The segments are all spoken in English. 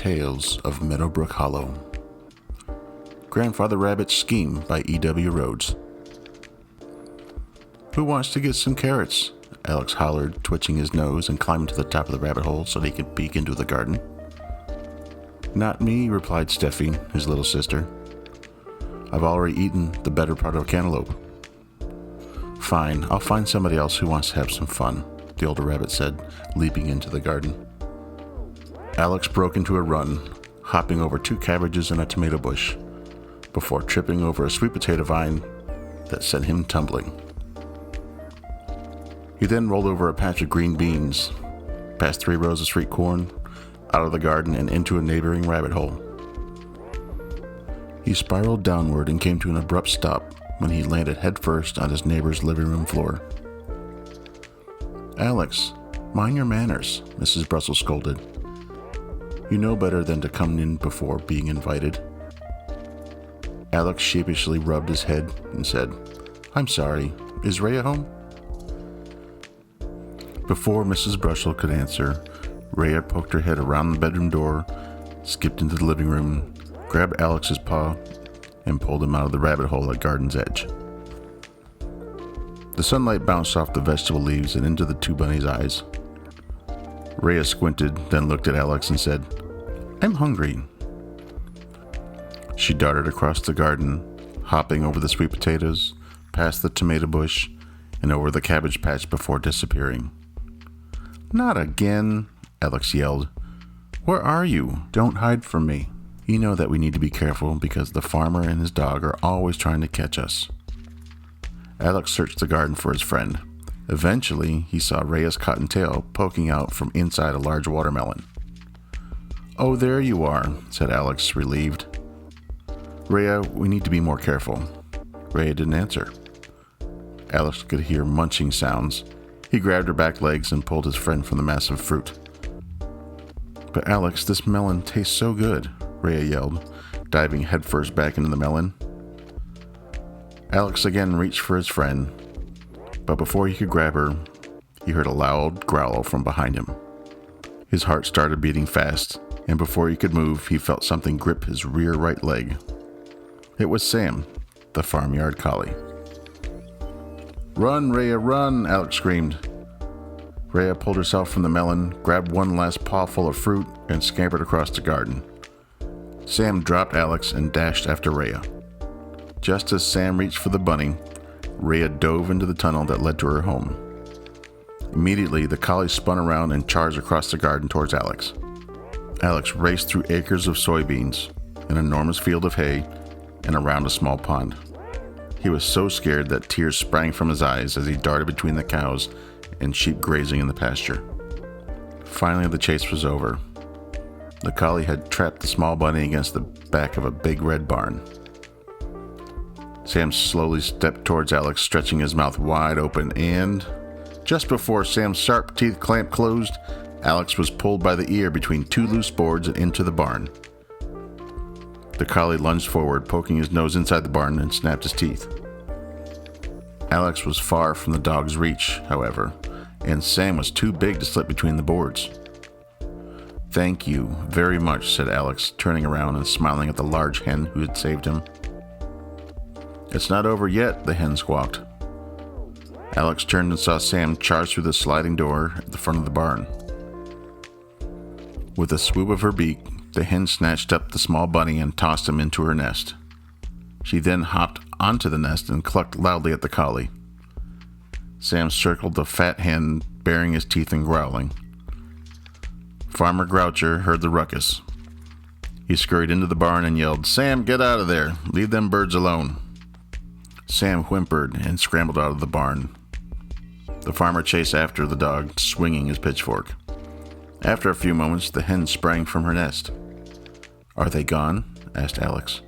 Tales of Meadowbrook Hollow. Grandfather Rabbit's Scheme by EW Rhodes. Who wants to get some carrots? Alex hollered, twitching his nose and climbing to the top of the rabbit hole so that he could peek into the garden. Not me, replied Stephie, his little sister. I've already eaten the better part of a cantaloupe. Fine, I'll find somebody else who wants to have some fun, the older rabbit said, leaping into the garden. Alex broke into a run, hopping over 2 cabbages and a tomato bush, before tripping over a sweet potato vine that sent him tumbling. He then rolled over a patch of green beans, past 3 rows of sweet corn, out of the garden and into a neighboring rabbit hole. He spiraled downward and came to an abrupt stop when he landed headfirst on his neighbor's living room floor. Alex, mind your manners, Mrs. Brussel scolded. You know better than to come in before being invited. Alex sheepishly rubbed his head and said, I'm sorry, is Raya home? Before Mrs. Brussel could answer, Raya poked her head around the bedroom door, skipped into the living room, grabbed Alex's paw, and pulled him out of the rabbit hole at garden's edge. The sunlight bounced off the vegetable leaves and into the 2 bunnies' eyes. Raya squinted, then looked at Alex and said, I'm hungry. She darted across the garden, hopping over the sweet potatoes, past the tomato bush, and over the cabbage patch before disappearing. Not again, Alex yelled. Where are you? Don't hide from me. You know that we need to be careful because the farmer and his dog are always trying to catch us. Alex searched the garden for his friend. Eventually, he saw Raya's cottontail poking out from inside a large watermelon. Oh, there you are, said Alex, relieved. Raya, we need to be more careful. Raya didn't answer. Alex could hear munching sounds. He grabbed her back legs and pulled his friend from the mass of fruit. But Alex, this melon tastes so good, Raya yelled, diving headfirst back into the melon. Alex again reached for his friend, but before he could grab her, he heard a loud growl from behind him. His heart started beating fast, and before he could move, he felt something grip his rear right leg. It was Sam, the farmyard collie. Run, Raya, run, Alex screamed. Raya pulled herself from the melon, grabbed one last pawful of fruit, and scampered across the garden. Sam dropped Alex and dashed after Raya. Just as Sam reached for the bunny, Raya dove into the tunnel that led to her home. Immediately, the collie spun around and charged across the garden towards Alex. Alex raced through acres of soybeans, an enormous field of hay, and around a small pond. He was so scared that tears sprang from his eyes as he darted between the cows and sheep grazing in the pasture. Finally, the chase was over. The collie had trapped the small bunny against the back of a big red barn. Sam slowly stepped towards Alex, stretching his mouth wide open, and just before Sam's sharp teeth clamped closed, Alex was pulled by the ear between 2 loose boards and into the barn. The collie lunged forward, poking his nose inside the barn, and snapped his teeth. Alex was far from the dog's reach, however, and Sam was too big to slip between the boards. Thank you very much, said Alex, turning around and smiling at the large hen who had saved him. It's not over yet, the hen squawked. Alex turned and saw Sam charge through the sliding door at the front of the barn. With a swoop of her beak, the hen snatched up the small bunny and tossed him into her nest. She then hopped onto the nest and clucked loudly at the collie. Sam circled the fat hen, baring his teeth and growling. Farmer Groucher heard the ruckus. He scurried into the barn and yelled, Sam, get out of there. Leave them birds alone. Sam whimpered and scrambled out of the barn. The farmer chased after the dog, swinging his pitchfork. After a few moments, the hen sprang from her nest. Are they gone? Asked Alex.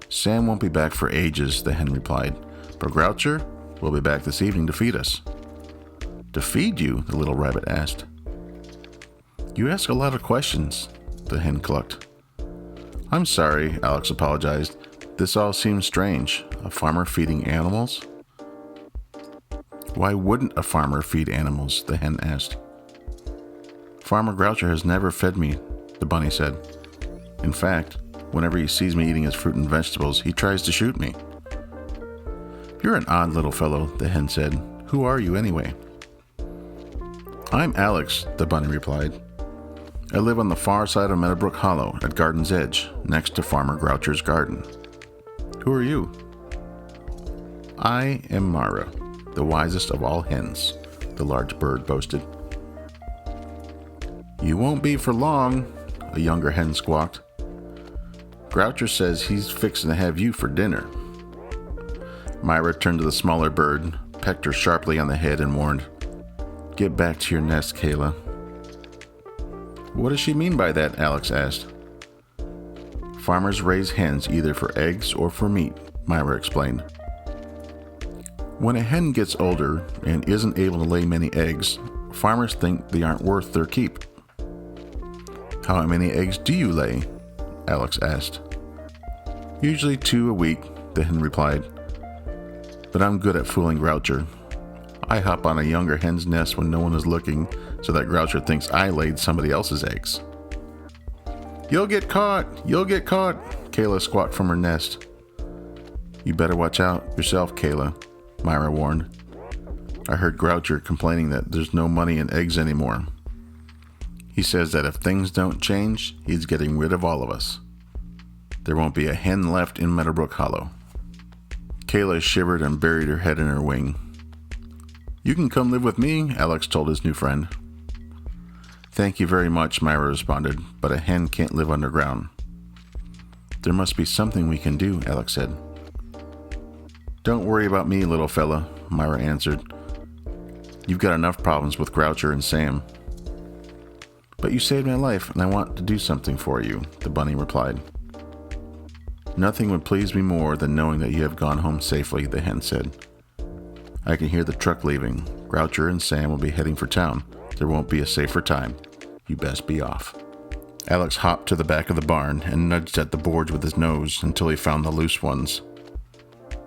Sam won't be back for ages, the hen replied, but Groucher will be back this evening to feed us. To feed you? The little rabbit asked. You ask a lot of questions, the hen clucked. I'm sorry, Alex apologized. This all seems strange. A farmer feeding animals? Why wouldn't a farmer feed animals? The hen asked. Farmer Groucher has never fed me, the bunny said. In fact, whenever he sees me eating his fruit and vegetables, he tries to shoot me. You're an odd little fellow, the hen said. Who are you anyway? I'm Alex, the bunny replied. I live on the far side of Meadowbrook Hollow at Garden's Edge, next to Farmer Groucher's garden. Who are you? I am Myra, the wisest of all hens, the large bird boasted. You won't be for long, a younger hen squawked. Groucher says he's fixing to have you for dinner. Myra turned to the smaller bird, pecked her sharply on the head, and warned, Get back to your nest, Kayla. What does she mean by that? Alex asked. Farmers raise hens either for eggs or for meat, Myra explained. When a hen gets older and isn't able to lay many eggs, farmers think they aren't worth their keep. How many eggs do you lay? Alex asked. Usually 2 a week, the hen replied. But I'm good at fooling Groucher. I hop on a younger hen's nest when no one is looking so that Groucher thinks I laid somebody else's eggs. You'll get caught! You'll get caught! Kayla squawked from her nest. You better watch out yourself, Kayla, Myra warned. I heard Groucher complaining that there's no money in eggs anymore. He says that if things don't change, he's getting rid of all of us. There won't be a hen left in Meadowbrook Hollow. Kayla shivered and buried her head in her wing. You can come live with me, Alex told his new friend. Thank you very much, Myra responded, but a hen can't live underground. There must be something we can do, Alex said. Don't worry about me, little fella, Myra answered. You've got enough problems with Groucher and Sam. But you saved my life, and I want to do something for you, the bunny replied. Nothing would please me more than knowing that you have gone home safely, the hen said. I can hear the truck leaving. Groucher and Sam will be heading for town. There won't be a safer time. You best be off. Alex hopped to the back of the barn and nudged at the boards with his nose until he found the loose ones.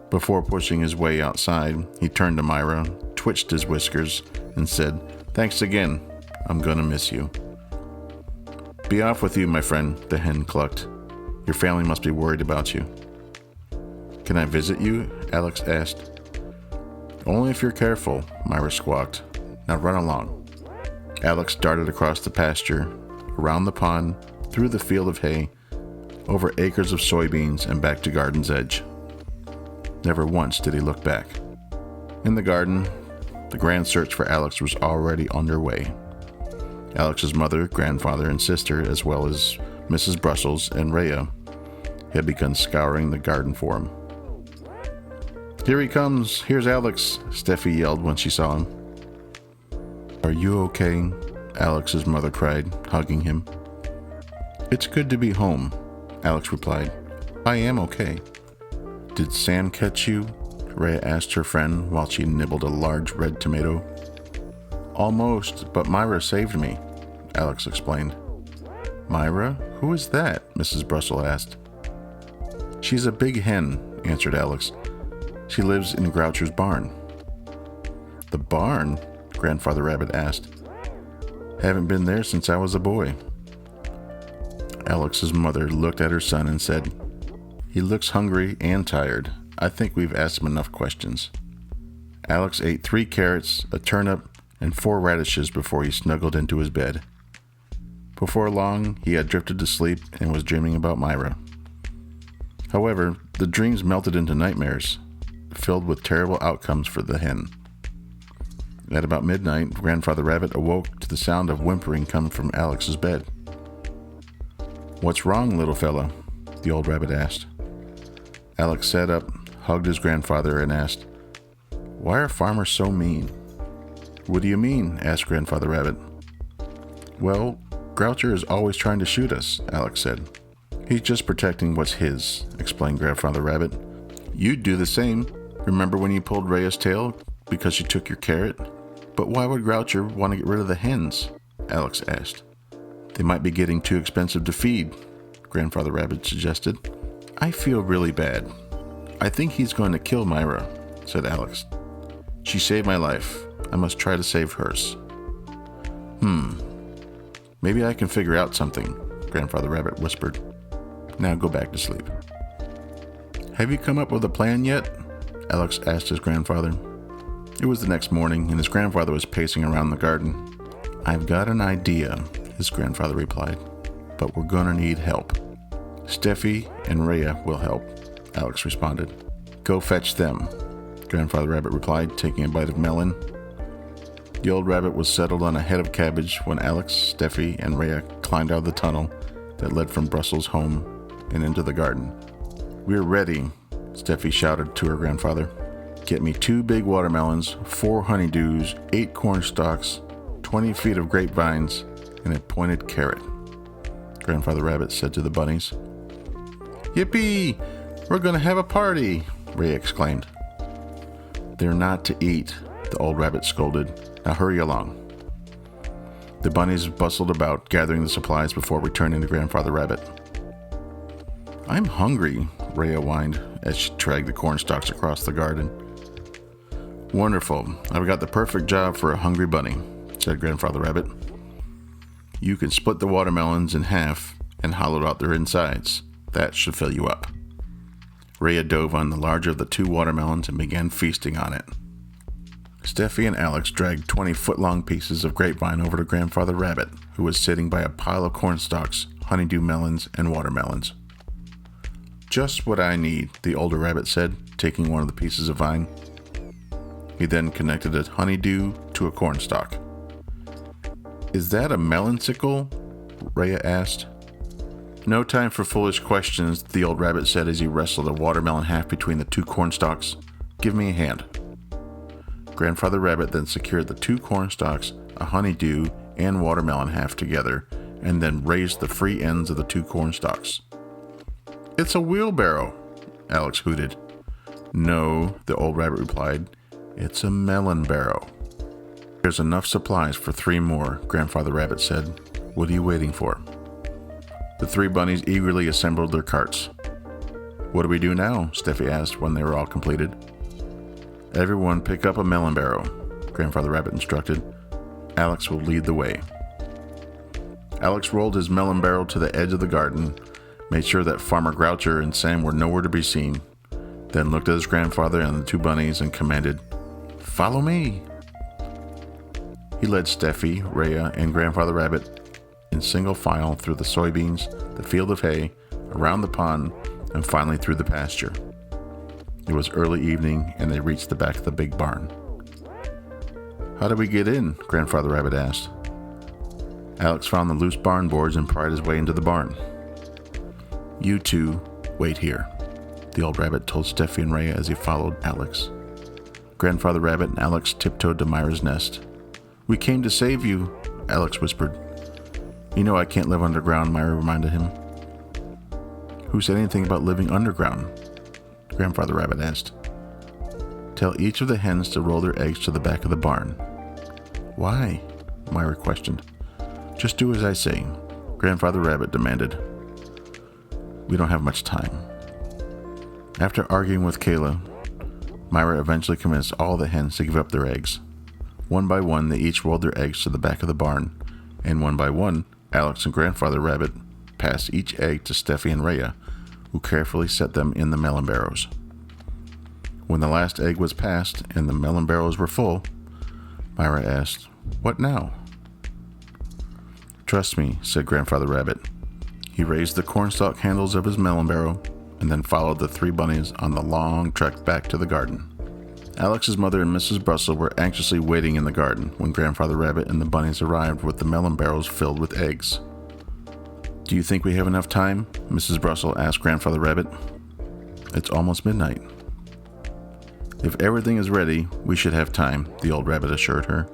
Before pushing his way outside, he turned to Myra, twitched his whiskers, and said, Thanks again. I'm gonna miss you. Be off with you, my friend, the hen clucked. Your family must be worried about you. Can I visit you? Alex asked. Only if you're careful, Myra squawked. Now run along. Alex darted across the pasture, around the pond, through the field of hay, over acres of soybeans, and back to Garden's Edge. Never once did he look back. In the garden, the grand search for Alex was already underway. Alex's mother, grandfather, and sister, as well as Mrs. Brussel and Raya, had begun scouring the garden for him. Here he comes! Here's Alex! Stephie yelled when she saw him. Are you okay? Alex's mother cried, hugging him. It's good to be home, Alex replied. I am okay. Did Sam catch you? Raya asked her friend while she nibbled a large red tomato. Almost, but Myra saved me, Alex explained. Myra? Who is that? Mrs. Brussel asked. She's a big hen, answered Alex. She lives in Groucher's barn. The barn? Grandfather Rabbit asked. Haven't been there since I was a boy. Alex's mother looked at her son and said, He looks hungry and tired. I think we've asked him enough questions. Alex ate 3 carrots, a turnip, and 4 radishes before he snuggled into his bed. Before long, he had drifted to sleep and was dreaming about Myra. However, the dreams melted into nightmares, filled with terrible outcomes for the hen. At about midnight, Grandfather Rabbit awoke to the sound of whimpering coming from Alex's bed. What's wrong, little fella? The old rabbit asked. Alex sat up, hugged his grandfather, and asked, Why are farmers so mean? What do you mean? Asked Grandfather Rabbit. Well, Groucher is always trying to shoot us, Alex said. He's just protecting what's his, explained Grandfather Rabbit. You'd do the same. Remember when you pulled Raya's tail because she took your carrot? But why would Groucher want to get rid of the hens? Alex asked. They might be getting too expensive to feed, Grandfather Rabbit suggested. I feel really bad. I think he's going to kill Myra, said Alex. She saved my life. I must try to save hers. Maybe I can figure out something. Grandfather Rabbit whispered. Now go back to sleep. Have you come up with a plan yet? Alex asked his grandfather. It was the next morning, and his grandfather was pacing around the garden. I've got an idea, his grandfather replied, but we're gonna need help. Stephie and Raya will help, Alex responded. Go fetch them, Grandfather Rabbit replied, taking a bite of melon. The old rabbit was settled on a head of cabbage when Alex, Stephie, and Raya climbed out of the tunnel that led from Brussel's home and into the garden. We're ready, Stephie shouted to her grandfather. Get me 2 big watermelons, 4 honeydews, 8 corn stalks, 20 feet of grapevines, and a pointed carrot, Grandfather Rabbit said to the bunnies. Yippee! We're going to have a party, Raya exclaimed. They're not to eat, the old rabbit scolded. Now hurry along. The bunnies bustled about, gathering the supplies before returning to Grandfather Rabbit. I'm hungry, Raya whined as she dragged the corn stalks across the garden. Wonderful. I've got the perfect job for a hungry bunny, said Grandfather Rabbit. You can split the watermelons in half and hollow out their insides. That should fill you up. Raya dove on the larger of the 2 watermelons and began feasting on it. Stephie and Alex dragged 20-foot-long pieces of grapevine over to Grandfather Rabbit, who was sitting by a pile of corn stalks, honeydew melons, and watermelons. Just what I need, the older rabbit said, taking one of the pieces of vine. He then connected a honeydew to a corn stalk. Is that a melon sickle? Raya asked. No time for foolish questions, the old rabbit said as he wrestled a watermelon half between the 2 corn stalks. Give me a hand. Grandfather Rabbit then secured the 2 corn stalks, a honeydew, and watermelon half together, and then raised the free ends of the 2 corn stalks. It's a wheelbarrow, Alex hooted. No, the old rabbit replied. It's a melon barrow. There's enough supplies for 3 more, Grandfather Rabbit said. What are you waiting for? The 3 bunnies eagerly assembled their carts. What do we do now? Stephie asked when they were all completed. Everyone pick up a melon barrow, Grandfather Rabbit instructed. Alex will lead the way. Alex rolled his melon barrow to the edge of the garden, made sure that Farmer Groucher and Sam were nowhere to be seen, then looked at his grandfather and the 2 bunnies and commanded, Follow me! He led Stephie, Raya, and Grandfather Rabbit in single file through the soybeans, the field of hay, around the pond, and finally through the pasture. It was early evening, and they reached the back of the big barn. How did we get in? Grandfather Rabbit asked. Alex found the loose barn boards and pried his way into the barn. You 2 wait here, the old rabbit told Stephie and Raya as he followed Alex. Grandfather Rabbit and Alex tiptoed to Myra's nest. We came to save you, Alex whispered. You know I can't live underground, Myra reminded him. Who said anything about living underground? Grandfather Rabbit asked. Tell each of the hens to roll their eggs to the back of the barn. Why? Myra questioned. Just do as I say, Grandfather Rabbit demanded. We don't have much time. After arguing with Kayla, Myra eventually convinced all the hens to give up their eggs. One by one, they each rolled their eggs to the back of the barn, and one by one, Alex and Grandfather Rabbit passed each egg to Stephie and Raya, who carefully set them in the melon barrows. When the last egg was passed and the melon barrows were full, Myra asked, What now? Trust me, said Grandfather Rabbit. He raised the cornstalk handles of his melon barrow and then followed the 3 bunnies on the long trek back to the garden. Alex's mother and Mrs. Brussel were anxiously waiting in the garden when Grandfather Rabbit and the bunnies arrived with the melon barrows filled with eggs. Do you think we have enough time? Mrs. Brussel asked Grandfather Rabbit. It's almost midnight. If everything is ready, we should have time, the old rabbit assured her.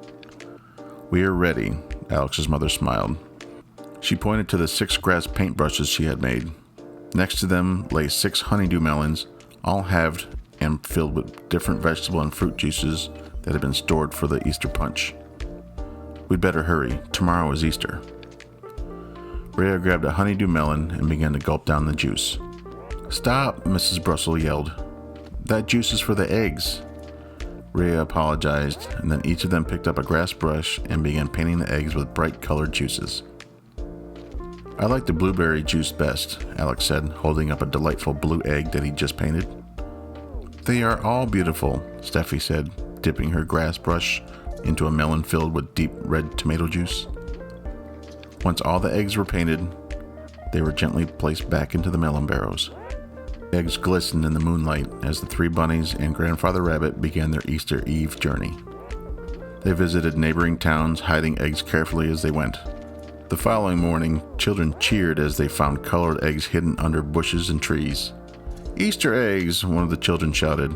We are ready, Alex's mother smiled. She pointed to the 6 grass paintbrushes she had made. Next to them lay 6 honeydew melons, all halved and filled with different vegetable and fruit juices that had been stored for the Easter punch. We'd better hurry. Tomorrow is Easter. Raya grabbed a honeydew melon and began to gulp down the juice. Stop, Mrs. Brussel yelled. That juice is for the eggs. Raya apologized, and then each of them picked up a grass brush and began painting the eggs with bright colored juices. "I like the blueberry juice best," Alex said, holding up a delightful blue egg that he'd just painted. "They are all beautiful," Stephie said, dipping her grass brush into a melon filled with deep red tomato juice. Once all the eggs were painted, they were gently placed back into the melon barrows. Eggs glistened in the moonlight as the three bunnies and Grandfather Rabbit began their Easter Eve journey. They visited neighboring towns, hiding eggs carefully as they went. The following morning, children cheered as they found colored eggs hidden under bushes and trees. "Easter eggs!" one of the children shouted.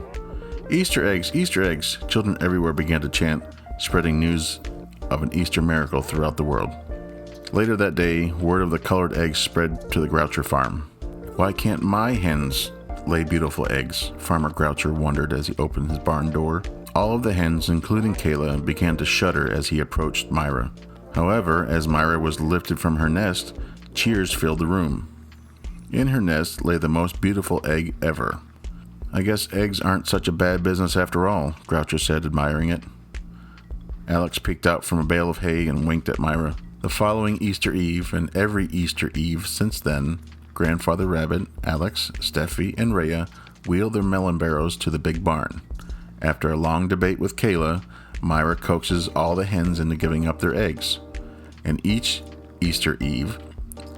"Easter eggs! Easter eggs!" Children everywhere began to chant, spreading news of an Easter miracle throughout the world. Later that day, word of the colored eggs spread to the Groucher farm. "Why can't my hens lay beautiful eggs?" Farmer Groucher wondered as he opened his barn door. All of the hens, including Kayla, began to shudder as he approached Myra. However, as Myra was lifted from her nest, cheers filled the room. In her nest lay the most beautiful egg ever. "I guess eggs aren't such a bad business after all," Groucher said, admiring it. Alex peeked out from a bale of hay and winked at Myra. The following Easter Eve, and every Easter Eve since then, Grandfather Rabbit, Alex, Stephie, and Raya wheeled their melon barrows to the big barn. After a long debate with Kayla, Myra coaxes all the hens into giving up their eggs. And each Easter Eve,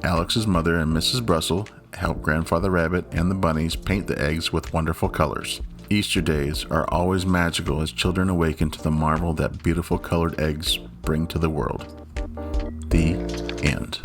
Alex's mother and Mrs. Brussel help Grandfather Rabbit and the bunnies paint the eggs with wonderful colors. Easter days are always magical as children awaken to the marvel that beautiful colored eggs bring to the world. The end.